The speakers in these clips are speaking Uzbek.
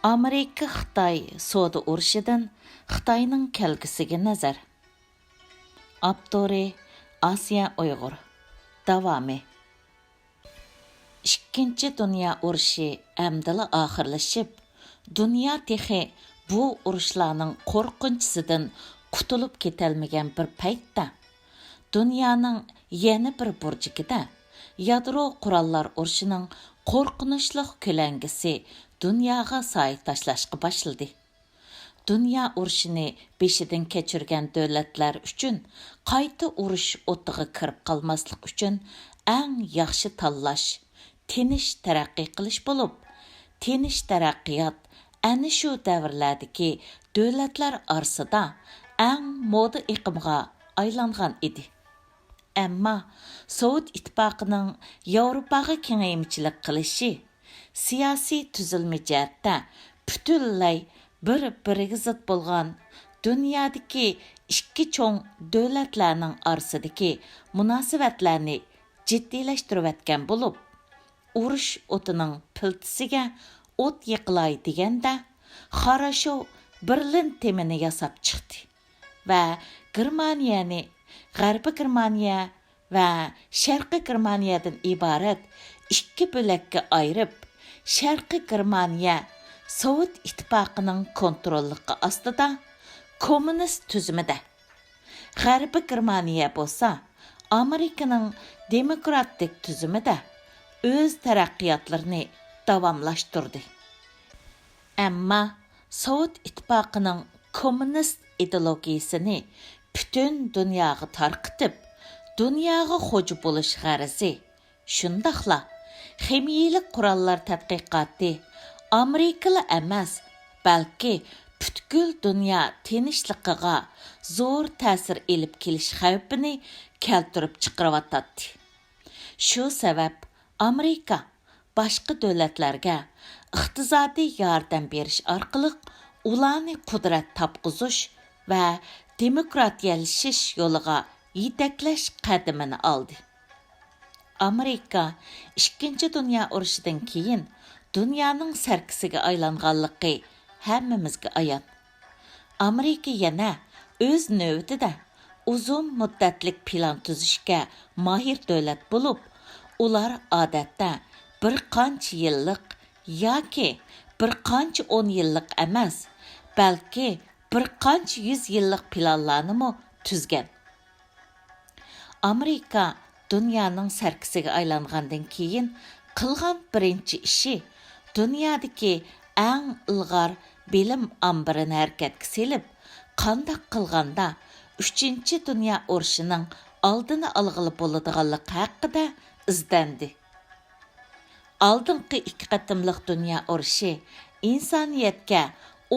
Amerika-Xitoy savdo urushidan Xitoyning kelgisiga nazar. Avtori Asiya Uyg'ur. Davomi. Ikkinchi dunyo urushi amdila oxirlashib, dunyo texi bu urushlarning qo'rqinchisidan qutulib ketolmagan bir paytda, dunyoning yana bir burjikida yadro qurollar urushining qo'rqinchli ko'langisi dunyoga soy tashlashga boshladi. Dünya urushini beshidan kechirgan davlatlar uchun qayta urush o'tiga kirib qolmaslik uchun eng yaxshi tanlash tinish taraqqiy qilish bo'lib, tinish taraqqiyot ana shu davrlardagi davlatlar orasida eng moda iqimga aylangan edi. Ammo Sovet ittifoqining Yevropaga kengayimchilik qilishi siyosiy tuzilma jihatda butunlay bir-biriga zid bo'lgan dunyodagi ikki cho'ng davlatlarning orasidagi munosabatlarni jiddiylashtirayotgan bo'lib, urush o'tining piltisiga o't yiqilay deganda Xarashov Berlin temini yasab chiqdi va Germaniyani G'arbiy Germaniya va Sharqiy Germaniyadan iborat ikki bo'lakka ayirib, Sharqiy Germaniya Sovet ittifoqining kontrolligi ostida kommunist tuzumida, G'arbiy Germaniya bo'lsa Amerikaning demokratik tuzumida o'z taraqqiyotlarini davomlashtirdi. Ammo Sovet ittifoqining kommunist ideologiyasini butun dunyoga tarqitib, dunyoga xo'ja bo'lish g'arazi, shundaqla ximiyalik qurollar tadqiqoti Amerikali emas, balki butkul dunyo tinchligiga zo'r ta'sir elib kelish xavfini keltirib chiqaryotdi. Shu sabab Amerika boshqa davlatlarga iqtisodiy yordam berish orqali ularni qudrat topqizish va demokratiyalashish yo'liga yetaklash qadamini oldi. Amerika Ikkinchi dunyo urushidan keyin dunyoning sarkisiga aylanganligi hammamizga ayon. Amerika yana o'z navbatida uzun muddatlik plan tuzishga mahir davlat bo'lib, ular odatda bir qancha yillik yoki bir qancha 10 yillik emas, balki bir qancha 100 yillik planlarni tuzgan. Amerika dunyoning sarkisiga aylangandan keyin qilgan birinchi ishi dunyodagi eng ilg'or bilim ombirini harakatga selib, qandoq qilganda 3-chi dunyo urushining oldini olg'ili bo'ladiganligi haqida izdandi. Oldingi ikki qatimliq dunyo urushi insoniyatga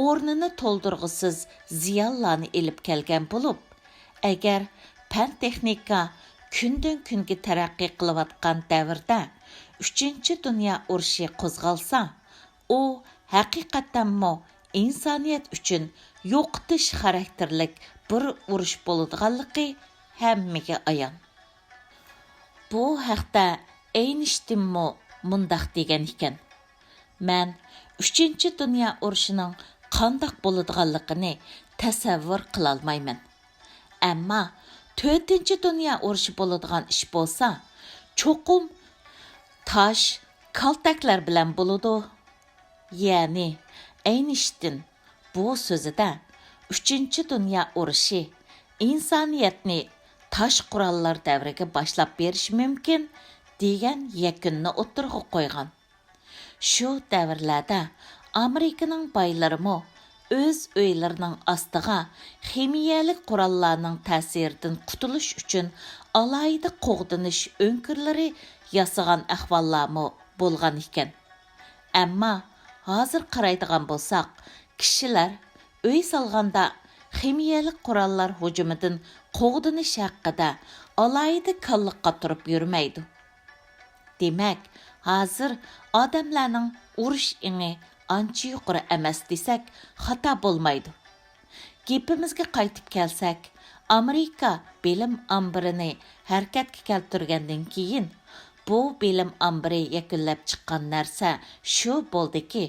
o'rnini to'ldirg'isiz ziyonlarni elib kelgan bo'lib, agar fan texnika kundan kunga taraqqiy qilayotgan davrda 3-chi dunyo urushi qo'zg'alsa, u haqiqatanmi insoniyat uchun yo'qotish xarakterlik bir urush bo'ladiganligi hammaga ayon. Bu haqda Einsteinmi mundaq degan ekan: "Men 3-chi dunyo urushining qandoq bo'ladiganligini tasavvur qila olmayman. Ammo 4-chi dunyo urushi bo'ladigan ish bo'lsa, cho'qim tosh, kaltaklar bilan bo'ladi." Ya'ni Einstein bu so'zida 3-chi dunyo urushi insoniyatni tosh qurollar davriga boshlab berish mumkin degan yakunni o'tirg'a qo'ygan. Shu davrlarda Amerikaning boylarimi o'z uylarining ostiga ximiyalik qurollarning ta'siridan qutulish uchun alayda qo'g'dinish o'nkirlari yasagan ahvollarmi bo'lgan ekan. Ammo hozir qaraydigan bo'lsak, kishilar uy solganda ximiyalik qurollar hujumidan qo'g'dinish haqida alayda kalliqqa turib yurmaydi. Demak, hozir odamlarning urush ingi ancha yuqori emas desak, xato bo'lmaydi. Gapimizga qaytib kelsak, Amerika bilim ombirini harakatga keltirgandan keyin bu bilim ambiri yakunlab chiqqan narsa shu bo'ldiki,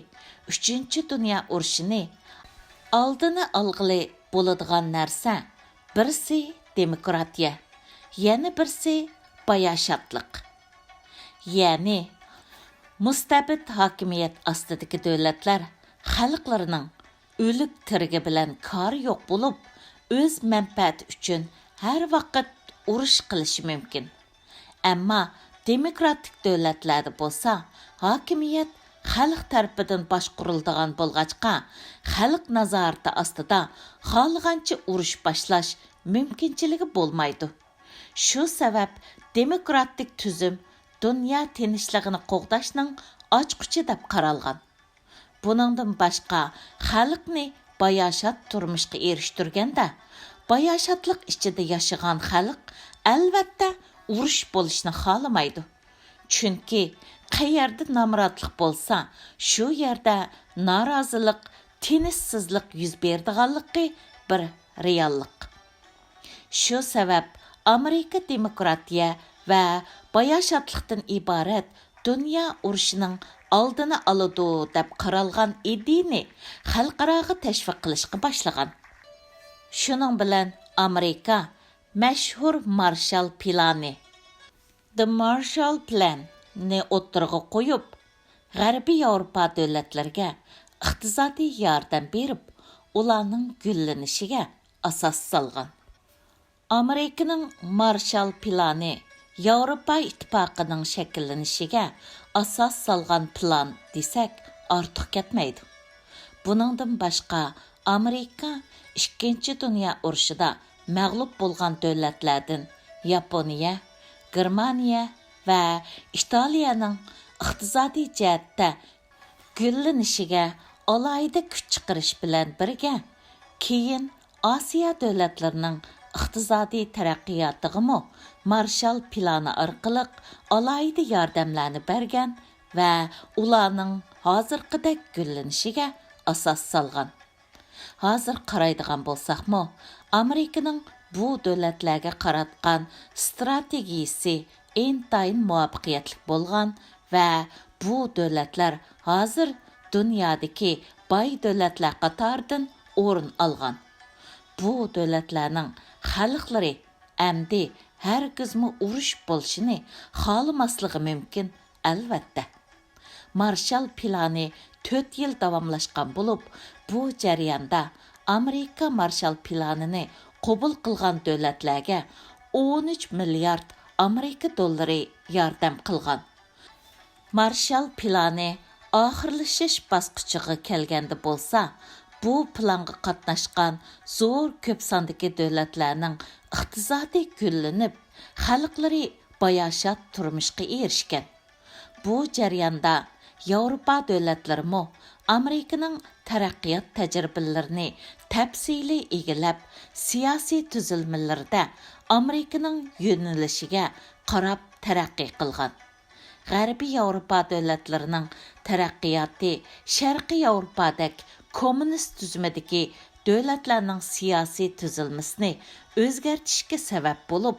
3-Dünya urushini oldini olg'ili bo'ladigan narsa birsi demokratiya, yana birsi bayashotliq. Ya'ni mustabid hokimiyat ostidagi davlatlar xalqlarining o'lik tirigi bilan kori yo'q bo'lib, o'z manfaati uchun har vaqt urush qilishi mumkin. Ammo demokratik davlatlarda bo'lsa, hokimiyat xalq tarafidan boshqariladigan bo'lg'achqa, xalq nazorati ostida xohlagancha urush boshlash mumkinchiligi bo'lmaydi. Shu sabab demokratik tuzum dunyo tinchligini qo'g'dashning ochquchi deb qaralgan. Buningdan boshqa xalqni bayashat turmushga erishtirganda, bayashatlik ichida yashagan xalq albatta urush bo'lishni xohlamaydi. Chunki qayerda nomrodlik bo'lsa, shu yerda norozilik, tinchsizlik yuz berdiganligi bir reallik. Shu sabab Amerika demokratiya va bayashatlikdan iborat dunyo urushining oldini oladi deb qaralgan ideyani xalqaroga tashviq qilishga boshlagan. Shuning bilan Amerika mashhur Marshall plani, The Marshall Plan ni o'ttirg'a qo'yib, G'arbiy Yevropa davlatlariga iqtisodiy yordam berib, ularning gullanishiga asos solgan. Amerikaning Marshall plani Yevropa ittifoqining shakllanishiga asos solgan plan desak ortiq ketmaydi. Buningdan boshqa Amerika 2-Dünya urushida mag'lub bo'lgan davlatlardan Yaponiya, Germaniya va Italiyaning iqtisodiy jihatda gullanishiga alohida kuch chiqarish bilan birga, keyin Osiyo davlatlarining iqtisodiy taraqqiyotiga Marshall plani orqali alohida yordamlarni bergan va ularning hozirgidek gullanishiga asos solgan. Hozir qaraydigan bo'lsaqmi, Amerikaning bu davlatlarga qaratgan strategiyasi intayin muvaffaqiyatli bo'lgan va bu davlatlar hozir dunyodagi boy davlatlar qatoridan o'rin olgan. Bu davlatlarning xalqlari amdi hargizmi urush bo'lishini xohlamasligi mumkin, albatta. Marshall plani 4 yil davomlashgan bo'lib, bu jarayonda Amerika Marshall planini qabul qilgan davlatlarga 13 milliard Amerika dollari yordam qilgan. Marshall plani oxirlashish bosqichiga kelganda bo'lsa, bu planga qatnashgan zo'r ko'p sondagi davlatlarning iqtisodiy gullanib, xalqlari bayashat turmushga erishgan. Bu jarayonda Yevropa davlatlarimi Amerikaning taraqqiyot tajribalarini tafsiliy egallab, siyosiy tuzilmalarda Amerikaning yo'nalishiga qarab taraqqiy qilgan. G'arbiy Yevropa davlatlarining taraqqiyoti Sharqiy Yevropadek kommunist tuzumidagi davlatlarning siyosiy tuzilmasini o'zgartirishga sabab bo'lib,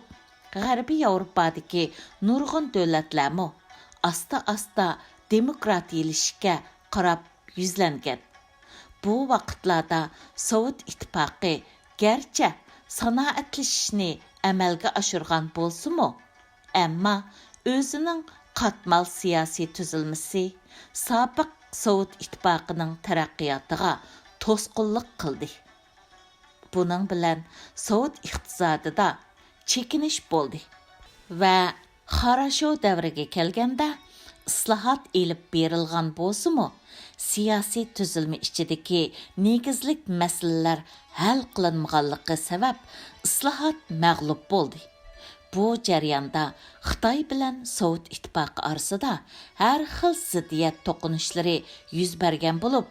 G'arbiy Yevropadagi nurg'un davlatlarmi asta-asta demokratiyalashishga qarab yuzlangan. Bu vaqtlarda Sovet ittifoqi garchi sanoatlashishni amalga oshirgan bo'lsa-mu, ammo o'zining qatmal siyosiy tuzilmasi sobiq Sovet ittifoqining taraqqiyotiga to'sqinlik qildi. Buning bilan Sovet iqtisodida chekinish bo'ldi va Xarashov davriga kelganda islohot elib berilgan bo'lsa-mu, siyosiy tuzilma ichidagi negizlik masalalar hal qilinmaganligi sabab islohot mag'lub bo'ldi. Bu jarayonda Xitoy bilan Sovet ittifoqi orasida har xil ziddiyat to'qinishlari yuz bergan bo'lib,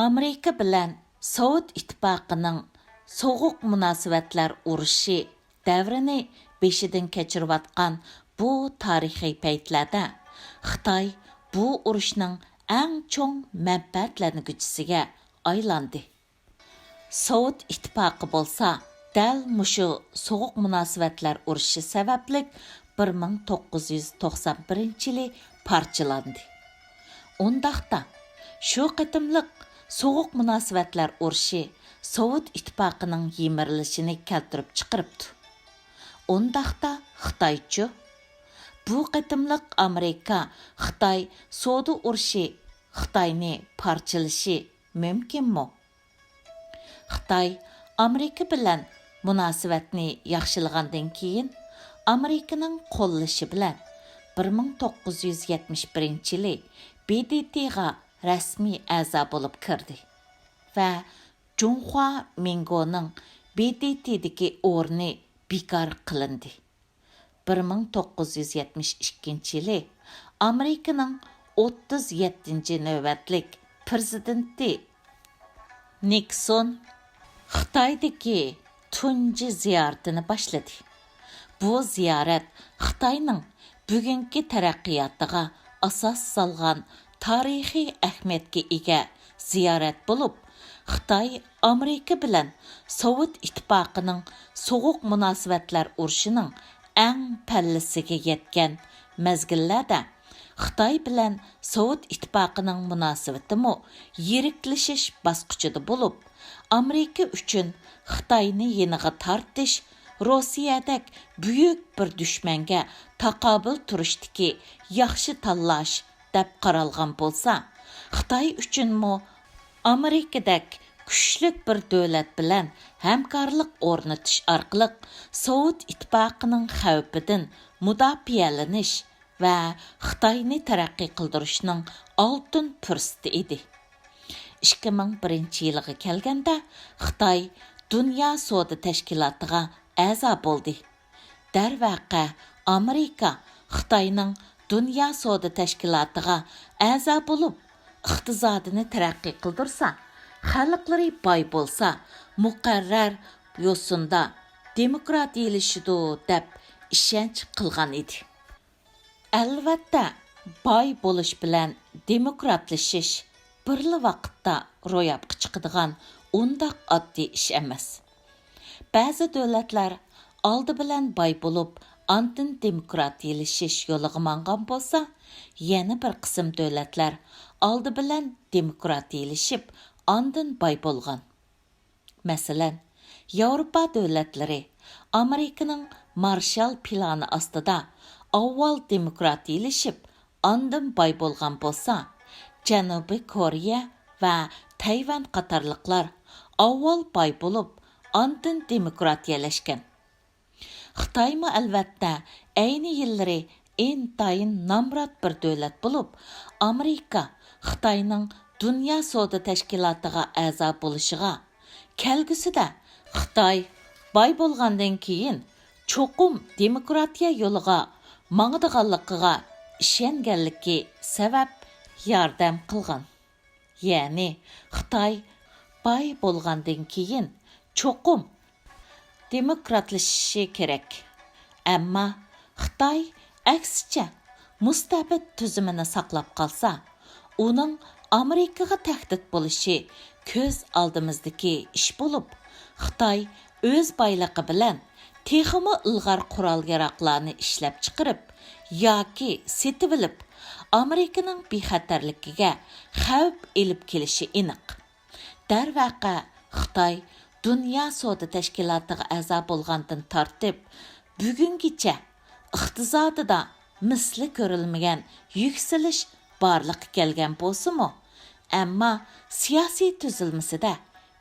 Amerika bilan Sovet ittifoqining sovuq munosabatlar urushi davrini beshidan kechirayotgan bu tarixiy paytlarda Xitoy bu urushning eng cho'ng manfaatlanuvchisiga aylandi. Sovet ittifoqi bo'lsa, dal mushu sovuq munosabatlar urushi sababli 1991-yili parçalandı. Ondaqda, şu qıtımlıq soğuq münasibətlər urushi Sovet İttifaqının yemirilishini keltirib chiqiribdi. Ondaqda Xitoychu, bu qıtımlıq Amerika Xitoy savdo urushi Xitoyni parchalashi mumkinmi? Xitoy Amerika bilan munosabatni yaxshilagandan keyin Amerikaning qo'llashi bilan 1971-yili BDTga rasmiy a'zo bo'lib kirdi va Junhua Mingoning BDTdagi o'rni bekor qilindi. 1972-yili Amerikaning 37-navbatlik prezidenti Nixon Xitoydagi tunji ziyoratini boshladi. Bu ziyorat Xitoyning bugungi taraqqiyotiga asos solgan tarixiy ahamiyatga ega ziyorat bo'lib, Xitoy Amerika bilan Sovet İttifaqının soğuq münasibətlər urushining eng pallasiga yetgan mezgillarda Xitoy bilan Sovet İttifaqının munosabatimi yiriklashish bosqichida bo'lib, Amerika uchun Xitoyni yeniga tortish Rossiyadak buyuk bir dushmanga taqobil turishdiki yaxshi tanlash deb qaralgan bo'lsa, Xitoy uchunmi Amerikadak kuchlik bir davlat bilan hamkorlik o'rnatish orqali Sovet İttifoqining xavfidan mudofialanish va Xitoyni taraqqiy qildirishning oltin fursati edi. 2001-yilga kelganda Xitoy Dunyo savdo tashkilotiga a'zo bo'ldi. Darvaqa Amerika Xitoyning Dunyo savdo tashkilotiga a'zo bo'lib, iqtisodini taraqqiy qildirsa, xalqlari boy bo'lsa, muqarrar yo'sinda demokratiyalashidi deb ishonch qilgan edi. Albatta, boy bo'lish bilan demokratlashish birli vaqtda ro'yobga chiqadigan undaq oddiy ish emas. Ba'zi davlatlar oldi bilan boy bo'lib, andin demokratiyalashish yo'liga mangan bo'lsa, yana bir qism davlatlar oldi bilan demokratiyalashib, andin boy bo'lgan. Masalan, Yevropa davlatlari Amerikaning Marshall plani ostida avval demokratiyalashib, andin boy bo'lgan bo'lsa, Janubiy Koreya va Tayvan qatorliqlar avval boy bo'lib, andin demokratiyalashgan. Xitoymi albatta ayni yillari intayin namrat bir davlat bo'lib, Amerika Xitoyning Dunyo savdo tashkilotiga a'zo bo'lishiga, kelgusida Xitoy boy bo'lgandan keyin cho'qim demokratiya yo'liga mangdiganligiga ishonganligi sabab yordam qilgan. Ya'ni Xitoy boy bo'lgandan keyin cho'qim demokratlashishi kerak. Ammo Xitoy aksicha mustabid tuzumini saqlab qolsa, uning Amerikaga tahdid bo'lishi ko'z oldimizdagi ish bo'lib, Xitoy o'z boyligi bilan texmi ilg'or qurol-yarog'larni ishlab chiqarib yoki setib olib, Amerikaning bexatarligiga xavf elib kelishi aniq. Darvaqa Xitoy Dunyo savdo tashkilotiga a'zo bo'lgandan tortib, bugungacha iqtisodida misli ko'rilmagan yuksalish barliq kelgan bo'lsa-mu, ammo siyosiy tuzilmasida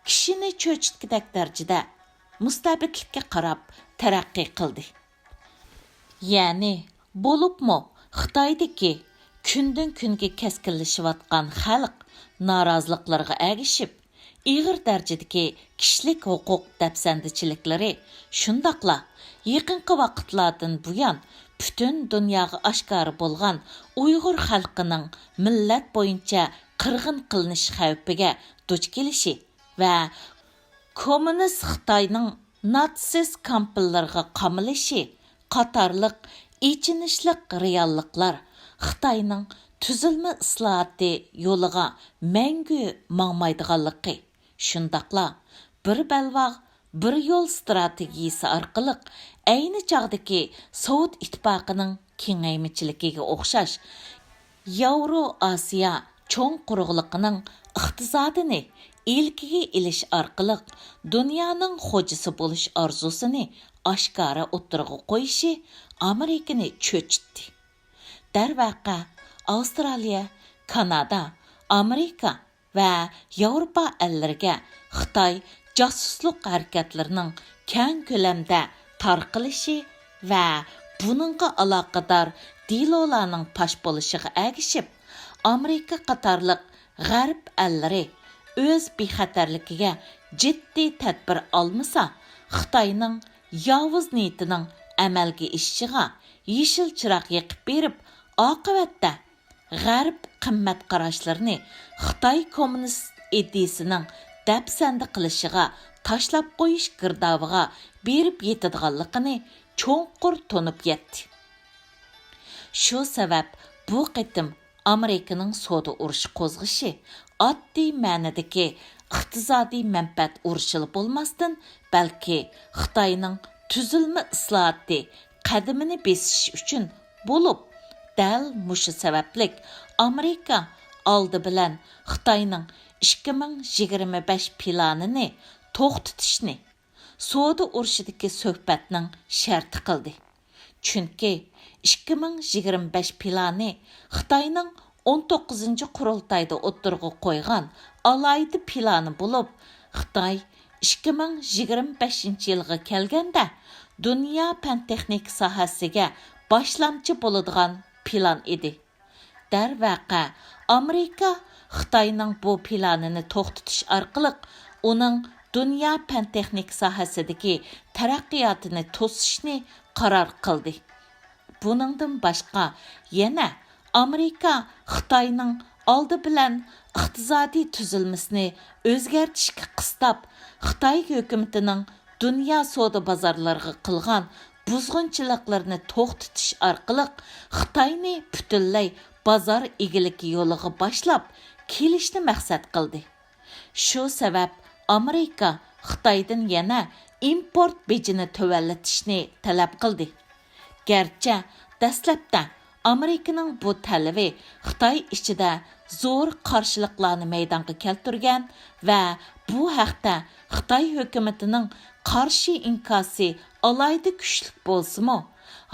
kishini cho'chitkidak darajada mustabidlikka qarab taraqqiy qildi. Ya'ni bo'libmi Xitoydagi kundan kunga keskinlashayotgan xalq noroziliklarga agishib, ig'ir darajadagi kishilik huquq dafsandichiliklari shundoqla yaqinqi vaqtlardan buyon butun dunyoga oshkora bo'lgan Uyg'ur xalqining millat bo'yicha qirg'in qilinish xavfiga duch kelishi va kommunist Xitoyning natsist kampillariga qamilishi qatorliq ichinishliq realliklar Xitoyning tuzilma islohoti yo'liga mangu mangmaydiganligi, shundoqla bir balvoq bir yo'l strategiyasi orqali ayni chog'dagi Sovet ittifoqining kengaymichiligiga o'xshash Yevro-Asiya cho'ng quruqligining iqtisodini ilkiga ilish orqali dunyoning xo'jasi bo'lish orzusini oshkora o'ttirg'a qo'yishi Amerikani cho'chitdi. Darvaqa, Avstraliya, Kanada, Amerika va Yevropa ellariga Xitoy jasusluq harakatlarining keng ko'lamda tarqalishi va buningga aloqador dilolarning pash bo'lishiga ergishib, Amerika qatorliq g'arb ellari o'z bexatarligiga jiddiy tadbir olmasa, Xitoyning yovuz niyatining amalga oshishiga yeshil chiroq yoqib berib, oqibatda g'arb qimmat qarashlarini Xitoy kommunist ideyasining dapsanda qilishiga tashlab qo'yish girdoviga berib yetadiganligini cho'nqur to'nib yetdi. Shu sabab bu qitim Amerikaning savdo urushi qo'zg'ishi oddiy ma'nodagi iqtisodiy manfaat urushi bo'lmasdan, balki Xitoyning tuzilma islohoti qadamini besish uchun bo'lib, dal mushu sabablik Amerika oldi bilan Xitoyning 2025 planini to'xtatishni savdo urushidagi suhbatning sharti qildi. Chunki 2025 plani Xitoyning 19-qurultayda o'ttirg'a qo'ygan alayda plani bo'lib, Xitoy 2025-yilga kelganda dunyo fan texnik sohasiga boshlamchi bo'ladigan plan edi. Darvaqa, Amerika Xitoyning bu planini to'xtatish orqali uning dunyo fan texnik sohasidagi taraqqiyotini to'sishni qaror qildi. Buningdan boshqa yana Amerika Xitoyning oldi bilan iqtisodiy tuzilmasini o'zgartirishga qistab, Xitoy hukumatining dunyo savdo bozorlariga qilgan buzg'unchiliklarni to'xtatish orqali Xitoyni butunlay bozor egiligi yo'liga boshlab kelishni maqsad qildi. Shu sabab Amerika Xitoydan yana import bejini tovanlatishni talab qildi. Gerçi dastlabda Amerikaning bu talabi Xitoy ichida zo'r qarshiliklarni maydonga keltirgan va bu haqda Xitoy hukumatining qarshi inkosi alayda kuchli bo'lsa-mu,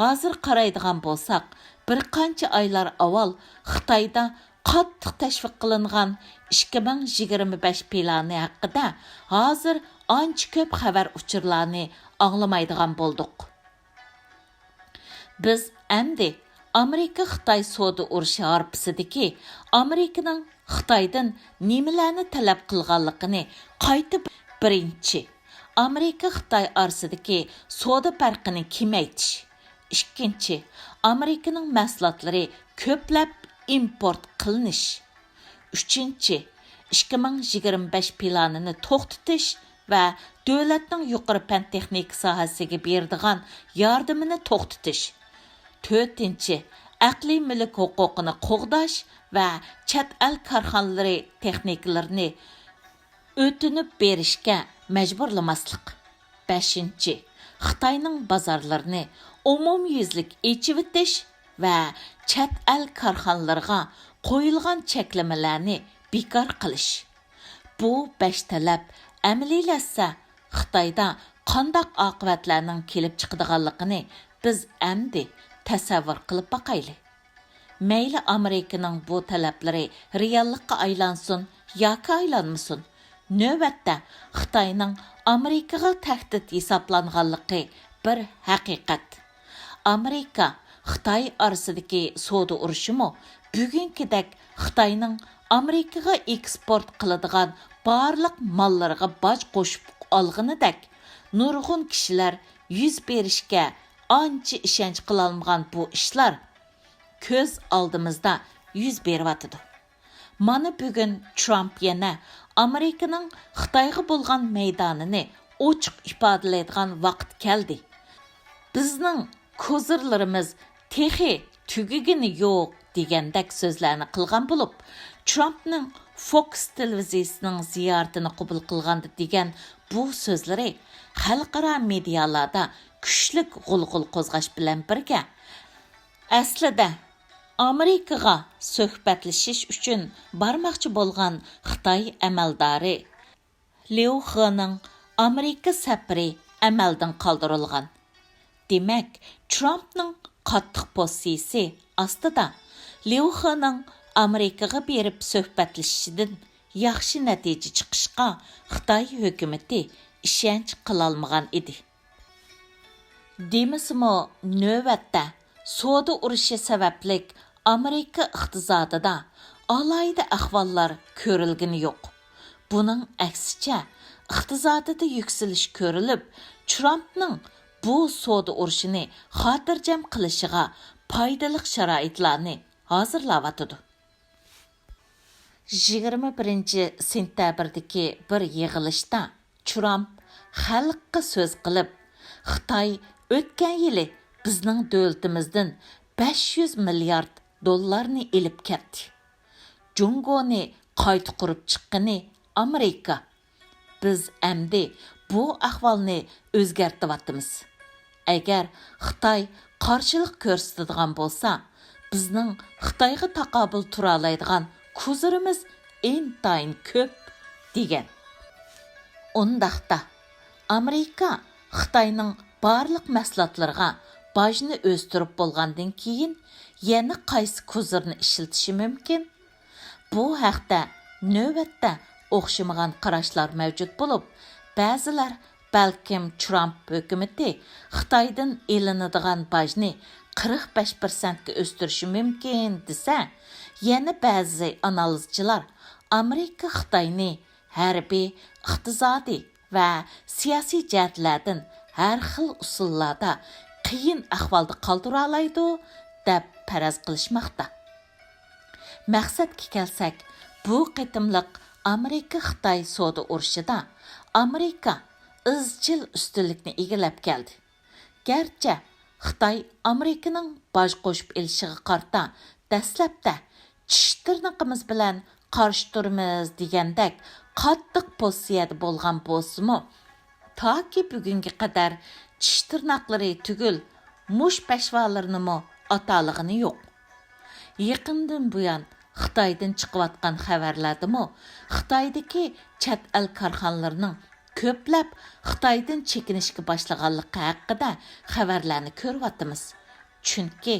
hozir qaraydigan bo'lsak, bir qancha oylar avval Xitoyda qattiq tashviq qilingan 2025 plani haqida hozir ancha ko'p xabar uchurlarni anglamaydigan bo'ldik. Biz endi Amerika-Xitoy savdo urushi harpisidagi Amerikaning Xitoydan nimalarni talab qilganligini qaytib birinchi, Amerika-Xitoy orasidagi savdo farqini kamaytirish. Ikkinchi, Amerikaning mahsulotlari ko'plab import qilinish. Uchinchi, 2025 planini to'xtatish va davlatning yuqori fan texnik sohasiga beradigan yordamini to'xtatish. To'rtinchi, aqliy mulk huquqini qo'g'dash va chet el korxonalari texnikalarini o'tinib berishga majburlamaslik. Beshinchi, Xitoyning bozorlarini umumyuzlik echib o'tish va chet el korxonalariga qo'yilgan cheklamalarni bekor qilish. Bu 5 talab amaliyleşse Xitoyda qandaq oqibatlarning kelib chiqadiganligini biz endi tasavvur qilib baqayli. Mayli Amerikaning bu talablari reallikqa aylansin yoki aylanmasin, navbatda Xitoyning Amerikaga tahdid hisoblanganligi bir haqiqat. Amerika Xitoy orasidagi savdo urushimi bugünkidek Xitoyning Amerikaga eksport qiladigan barliq mollariga boj qo'shib olganidek, nurg'un kishilar yuz berishga ancha ishonch qilolmagan bu ishlar ko'z oldimizda yuz beryotidi. Mana bugun Trump yana Amerikaning Xitoyga bo'lgan maydonini ochiq ifodalaydigan vaqt keldi. Bizning kozirlarimiz texi tugigini yo'q degandek so'zlarni qilgan bo'lib, Trumpning Fox televiziyasining ziyoratini qabul qilganda degan bu sözləri xalqaro medialarda күчлік ғұл-ғұл қозғаш білән бірге, әсліде Amerikaға söhbətləşiş üçün barmaqçı bolğan Xitay əməldari Liu He'nin Amerika səfəri əməldən qaldırılğan. Demək, Trumpның qattiq pozitsiyasi astıda Liu He'nin Amerikaga berib söhbətləşişidən yaxşı nəticə çıxışqa Xitay hökuməti işənç qılalmıgan idi. Demisimi növbətdə soda urushi səbəblik Amerika iqtisadida alayda ahvallar ko'rilgani yo'q. Buning aksicha iqtisodida yükselish ko'rilib, Trumpning bu soda urushini xotirjam qilishiga foydali sharoitlarni hozirlayotdi. 21 sentabrdagi bir yig'ilishda Trump xalqqa so'z qilib, Xitoy o'tgan yili bizning davlatimizdan 500 milliard dollarni elib ketdi. Jungoni qayta qurib chiqqani Amerika. Biz endi bu ahvolni o'zgartiryapmiz. Agar Xitoy qarshilik ko'rsatadigan bo'lsa, bizning Xitoyga taqobil tura oladigan ko'zirimiz intayin ko'p degan. Ondaqda Amerika Xitoyning barliq mahsulotlarga bajni o'stirib bo'lgandan keyin yana qaysi ko'zirni ishiltishi mumkin? Bu haqda navbatda o'xshamagan qarashlar mavjud bo'lib, ba'zilar balkim Trump hukumati Xitoydan elinadigan bajni 45% ga o'stirishi mumkin desa, yana ba'zi analizchilar Amerika Xitoyni harbiy, iqtisodiy va siyosiy jihatlardan har xil usullarda qiyin ahvolda qoldira oladi deb faraz qilishmoqda. Maqsadga kelsak, bu qitimliq Amerika Xitoy savdo urushida Amerika izchil ustunlikni egallab keldi. Garchi Xitoy Amerikaning boj qo'shib elishiga qarta dastlabda tish tirnoqimiz bilan qarshi turamiz degandek qattiq pozitsiyada bo'lgan bo'lsa-mu, toki bugunga qadar tish tirnoqlari tugul mush pashvalarini atalig'ini yo'q. Yaqindan buyon Xitoydan chiqayotgan xabarlardami, Xitoydagi chet el korxonalarining ko'plab Xitoydan chekinishga boshlaganligi haqida xabarlarni ko'ryapmiz. Chunki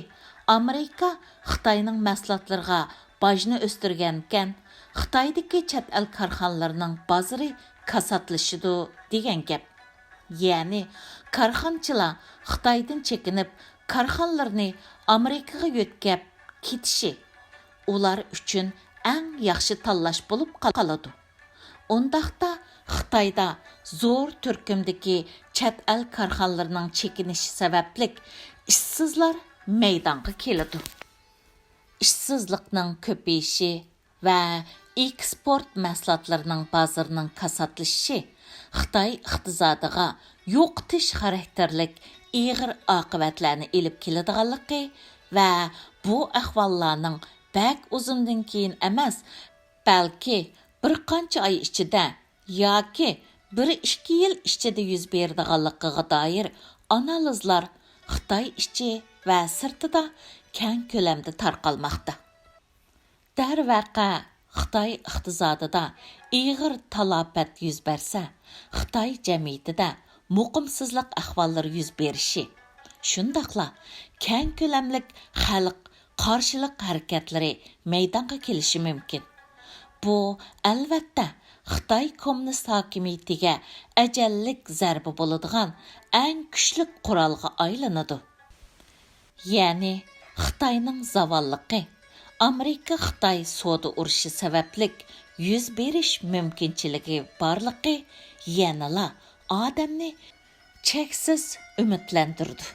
Amerika Xitoyning mahsulotlariga bajni o'stirgan ekan, Xitoydagi chet el korxonalarining bozori kasatlashidi degan gap. Ya'ni korxonchilar Xitoydan chekinib, korxonalarni Amerikaga yo'tkab ketishi ular uchun eng yaxshi tanlash bo'lib qoladi. Ondaqda Xitoyda zo'r turkumdagi chet el korxonalarining chekinishi sabablik ishsizlar maydonga keladi. Ishsizlikning ko'payishi va eksport mahsulotlarining bozorining kasatlashishi Xitoy iqtisodiga yo'qotish xarakterlik ig'ir oqibatlarni elib keladiganligi va bu ahvollarning bak uzundan keyin emas, balki bir qancha oy ichida yoki 1-2 yil ichida yuz beradiganligiga doir analizlar Xitoy ichi va sirtida keng ko'lamda tarqalmoqda. Darvaqa Xitoy iqtisodida ig'ir talafot yuz bersa, Xitoy jamiyatida muqimsizlik ahvollari yuz berishi, shundaqla keng ko'lamlik xalq qarshilik harakatlari maydonga kelishi mumkin. Bu albatta Xitoy kommunist hokimiyatiga ajallik zarba bo'ladigan eng kuchli qurolga aylanadi. Ya'ni Xitoyning zavalligi Amerika Xitoy savdo urushi sabablik yuz berish mumkinchiligi borligi yanala odamni cheksiz umidlantirdi.